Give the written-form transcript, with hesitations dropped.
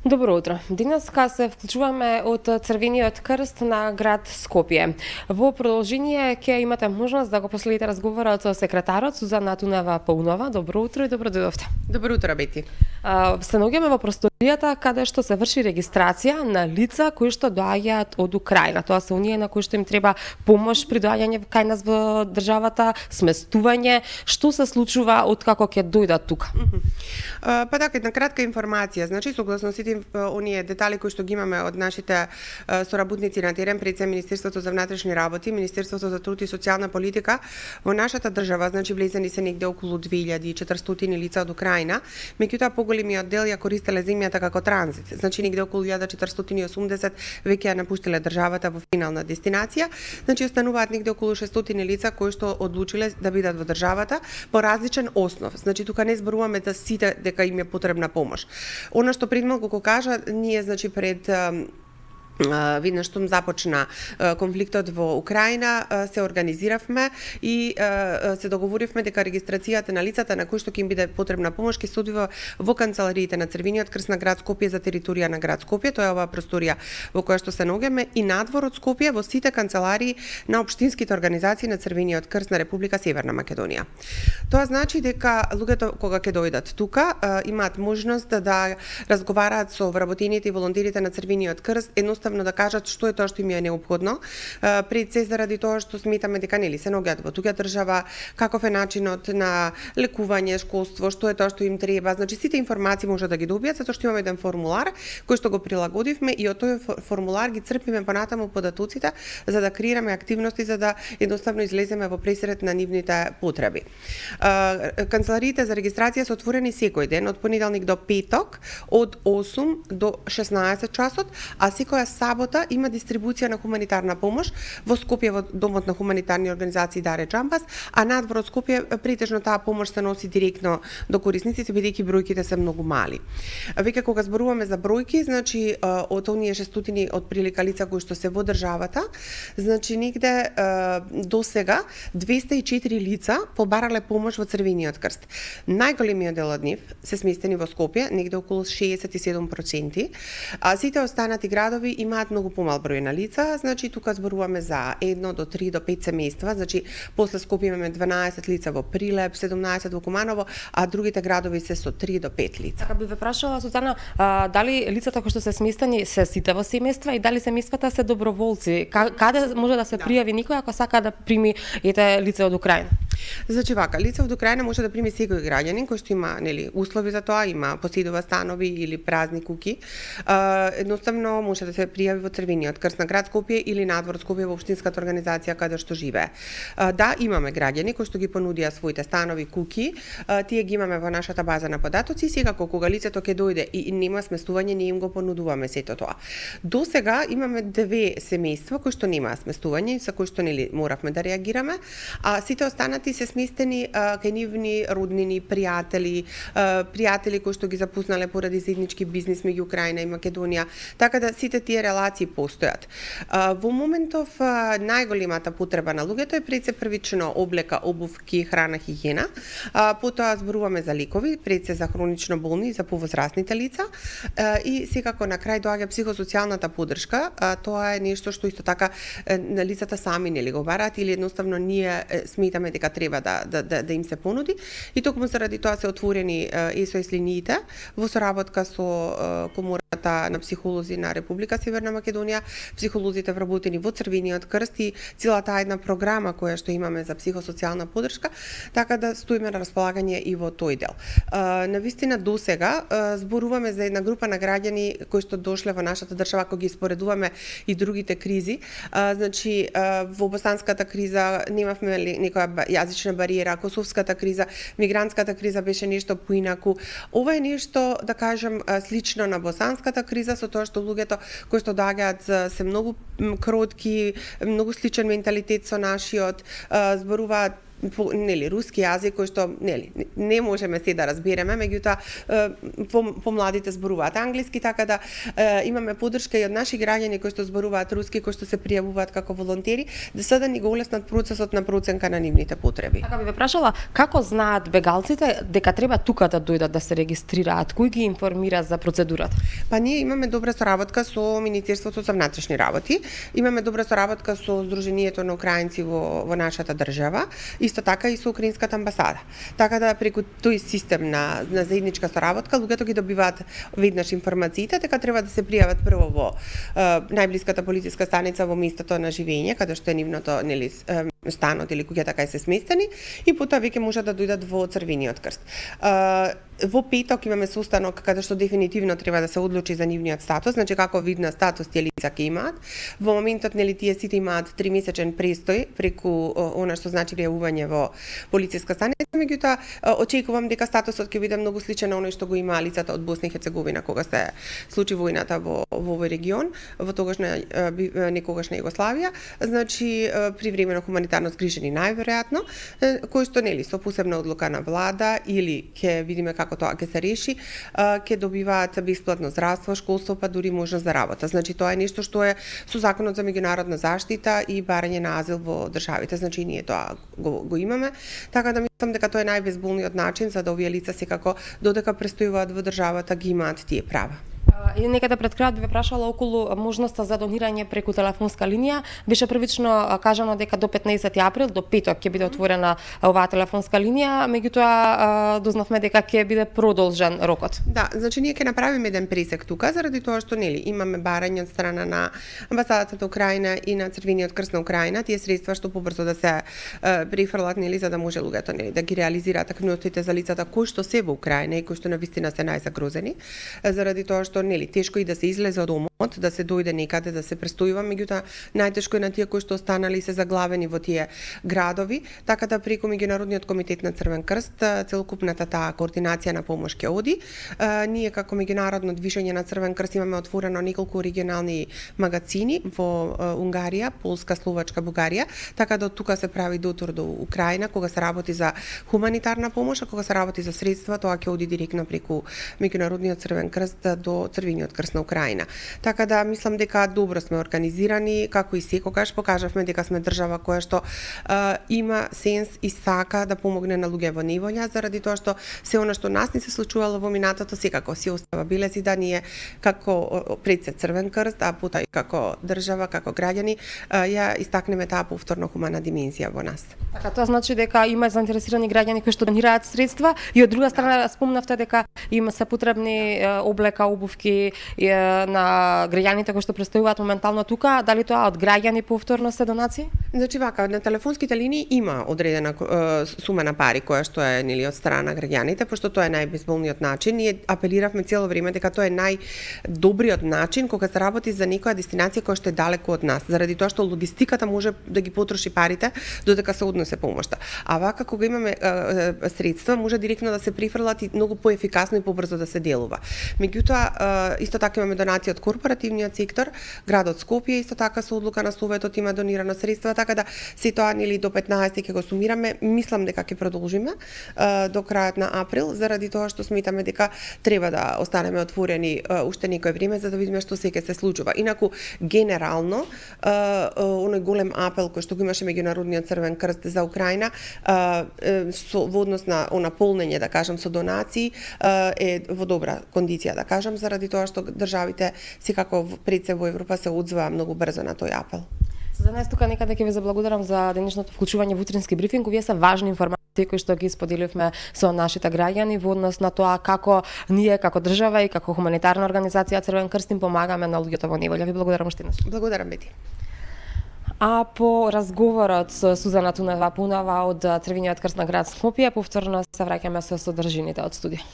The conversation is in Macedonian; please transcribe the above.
Добро утро. Денеска се вклучуваме од Црвениот крст на град Скопје. Во продолжение ќе имате можност да го последите разговорот со секретарот Сузана Тунева-Паунова. Добро утро и добро дојдовте. Добро утро, Бети. Се наоѓаме во просторијата каде што се врши регистрација на лица кои што доаѓаат од Украина. Тоа се оние на кои што им треба помош при доаѓање кај нас во државата, сместување. Што се случува откако ќе дојдат тука? Па така, една кратка информација. Значи, согласно сите оние детали кои што ги имаме од нашите соработници на терен, пред се Министерството за внатрешни работи, Министерството за труд и социјална политика, во нашата држава, значи влезени се негде околу 2400 лица од Украина, меѓутоа поголемиот дел ја користеле земјата како транзит. Значи негде околу 1480 веќе ја напуштиле државата во финална дестинација. Значи остануваат негде околу 600 лица кои што одлучиле да бидат во државата по различен основ. Значи тука не зборуваме да сите дека им е потребна помош. Она што пред малку го кажа, ние значи пред видно што започна конфликтот во Украина, се организиравме и се договоривме дека регистрацијата на лицата на кои што ќе им биде потребна помош ќе се одвива во канцелариите на Црвениот крст на град Скопје за територија на град Скопје. Тоа е оваа просторија во која што се наоѓаме и надвор од Скопје во сите канцеларии на општинските организации на Црвениот крст на Република Северна Македонија. Тоа значи дека луѓето кога ќе дојдат тука имаат можност да разговараат со вработените и волонтерите на Црвениот крст, едноставно да кажат што е тоа што им е неопходно, пред се заради тоа што сметаме дека нели се наоѓаат во туѓа држава, каков е начинот на лекување, школство, што е тоа што им треба. Значи сите информации може да ги добијат затоа што имаме еден формулар кој што го прилагодивме и од тој формулар ги црпиме понатаму податоците за да креираме активности за да едноставно излеземе во пресред на нивните потреби. Канцелариите за регистрација се отворени секој ден од понеделник до петок од 8 до 16 часот, а секоја сабота има дистрибуција на хуманитарна помош во Скопје во домот на хуманитарни организации Даре Џамбас, а надвор од Скопје претежно таа помош се носи директно до корисниците бидејќи бројките се многу мали. Веќе кога зборуваме за бројки, значи од оние 600 од прилика лица кои што се во државата, значи негде до сега 204 лица побарале помош во Црвениот крст. Најголемиот дел од нив се сместени во Скопје, негде околу 67%, а сите останати градови имаат многу помал број на лица, значи тука зборуваме за 1 до 3 до 5 семејства, значи после Скопје имаме 12 лица во Прилеп, 17 во Куманово, а другите градови се со 3 до 5 лица. Така би ве прашала, Сузана, дали лицата кои што се сместени се сите во семејства и дали семејствата се доброволци? Каде може да се пријави никој ако сака да прими лице од Украина? Значи вака, лице од Украина може да прими секој граѓанин кој што има нели услови за тоа, има поседува станови или празни куќи. Едноставно може да се пријави во Црвениот крст на град Скопје или надвор Скопје во општинската организација каде што живее. Да, имаме граѓани кои што ги понудија своите станови, куќи, тие ги имаме во нашата база на податоци, секако кога лицето ќе дојде и нема сместување, ние им го понудуваме сето тоа. До сега имаме 2 семејства кои што немаа сместување, со кои што нели моравме да реагираме, а сите останати се сместени кај нивни роднини, пријатели кои што ги запознале поради заеднички бизнис меѓу Украина и Македонија. Така да сите тие релации постојат. Во моментов најголемата потреба на луѓето е пред се првично облека, обувки, храна, хигиена. Потоа зборуваме за лекови, пред се за хронично болни, за повозрастните лица и секако на крај доаѓа психосоцијалната поддршка. Тоа е нешто што исто така на лицата сами нели го бараат или едноставно ние сметаме дека треба да им се понуди и токму заради тоа се отворени SOS линиите во соработка со Комората на психолози на Република Северна Македонија, психолозите вработени во Црвениот крст и целата една програма која што имаме за психосоцијална поддршка, така да стоиме на располагање и во тој дел. Навистина до сега зборуваме за една група на граѓани кои што дошле во нашата држава кога ги споредуваме и другите кризи. Значи во босанската криза немавме некоја јазична бариера, косовската криза, мигрантската криза беше нешто поинаку. Ова е нешто, да кажам, слично на босанската криза со тоа што луѓето кои што доаѓаат се многу кротки, многу сличен менталитет со нашиот, зборуваат нели руски јазик кој што нели не можеме се да разбереме, меѓутоа помладите зборуваат англиски, така да имаме поддршка и од наши граѓани кои што зборуваат руски, кои што се пријавуваат како волонтери, да ни го улеснат процесот на проценка на нивните потреби. Така би ве прашала, како знаат бегалците дека треба тука да дојдат да се регистрираат? Кој ги информира за процедурата? Па ние имаме добра соработка со Министерството за внатрешни работи, имаме добра соработка со Сдруженијето на украинци во нашата држава, исто така и со украинската амбасада. Така да преку тој систем на заедничка соработка луѓето ги добиваат веднаш информациите дека треба да се пријават прво во најблиската полициска станица во местото на живење, каде што е нивното нели станот или куќата кај се сместени, и потоа веќе можат да дојдат во Црвениот крст. Во петок имаме состанок каде што дефинитивно треба да се одлучи за нивниот статус, значи како вид на статус тие лица ќе имаат. Во моментот нели тие сите имаат 3-месечен престој преку она што значи пријавување во полициска станица, меѓутоа очекувам дека статусот ќе биде многу сличен на оној што го има лицата од Босна и Херцеговина кога се случи војната во овој регион, во тогашна некогашна Југославија, значи привремено хуманитарно згрижени најверојатно, кој што нели со посебна одлука на влада или ќе видиме како тоа ќе се реши, ќе добиваат бесплатно здравство, школство, па дури можност за работа. Значи тоа е нешто што е со законот за меѓународна заштита и барање на азил во државите, значи ние тоа го имаме, така да мислам дека тоа е најбезболниот начин за да овие лица секако додека престојуваат во државата ги имаат тие права. И некаде пред крајот би прашала околу можноста за донирање преку телефонска линија. Беше првично кажано дека до 15 април, до петок ќе биде отворена оваа телефонска линија, меѓутоа дознавме дека ќе биде продолжен рокот. Да, значи ние ќе направиме еден пресек тука заради тоа што нели имаме барање од страна на амбасадата на Украина и на Црвениот крст на Украина, тие средства што побрзо да се прифрлат нели за да може луѓето нели да ги реализираат активностите за лицата кои што се во Украина и кои што навистина се најзагрозени, заради тоа што нели тешко и да се излезе од домот, да се дојде некаде да се престојува, меѓутоа најтешко е на тие кои што останали се заглавени во тие градови, така да преку меѓународниот комитет на Црвен крст целокупната таа координација на помош ќе оди. Ние како меѓународно движење на Црвен крст имаме отворено неколку регионални магазини во Унгарија, Полска, Словачка, Бугарија, така да од тука се прави дотор до Украина кога се работи за хуманитарна помош, а кога се работи за средства, тоа ќе оди директно преку меѓународниот Црвен крст до Црвениот крст на Украина. Така да мислам дека добро сме организирани, како и секогаш покажавме дека сме држава која што има сенс и сака да помогне на луѓе во неволја, заради тоа што се она што нас не се случувало во минатото секако си остава белези да ние како пред се Црвен крст, а потоа и како држава, како граѓани ја истакнеме таа повторно хумана димензија во нас. Така, тоа значи дека има заинтересирани граѓани кои што донираат средства и од друга страна спомнавте дека има се потребни облека, обувки на граѓаните кои што престојуваат моментално тука, дали тоа од граѓани повторно се донации? Значи вака, на телефонските линии има одредена сума на пари која што е нели од страна на граѓаните, пошто тоа е најбезболниот начин. Ние апелиравме цело време дека тоа е најдобриот начин кога се работи за некоја дестинација која што е далеку од нас, заради тоа што логистиката може да ги потроши парите додека се однесе помошта. А вака кога имаме средства може директно да се прифрлат и многу поефикасно и побрзо да се делува. Меѓутоа исто така имаме донации од корпоративниот сектор, градот Скопје исто така со одлука на Советот има донирано средства, така да се тоа нели до 15 ќе го сумираме, мислам дека ќе продолжиме до крајот на април, заради тоа што сметаме дека треба да останеме отворени уште некое време за да видиме што се ќе се случува. Инаку генерално оној голем апел кој што го имаше меѓународниот Црвен крст за Украина во однос на полнење, да кажам, со донации е во добра кондиција, да кажам, заради тоа што државите секако пред се во Европа се одзваа многу брзо на тој апел. За нас тука некаде ќе ви заблагодарам за денешното вклучување во утрински брифинг. Овие се важни информации кои што ги споделивме со нашите граѓани во однос на тоа како ние како држава и како хуманитарна организација Црвен крст им помагаме на луѓето во неволја. Ви благодарам уште еднаш. Благодарам, Бети. А по разговорот со Сузана Тунева-Пунава од Црвениот крст на град Скопје, повторно се враќаме со содржините од студија.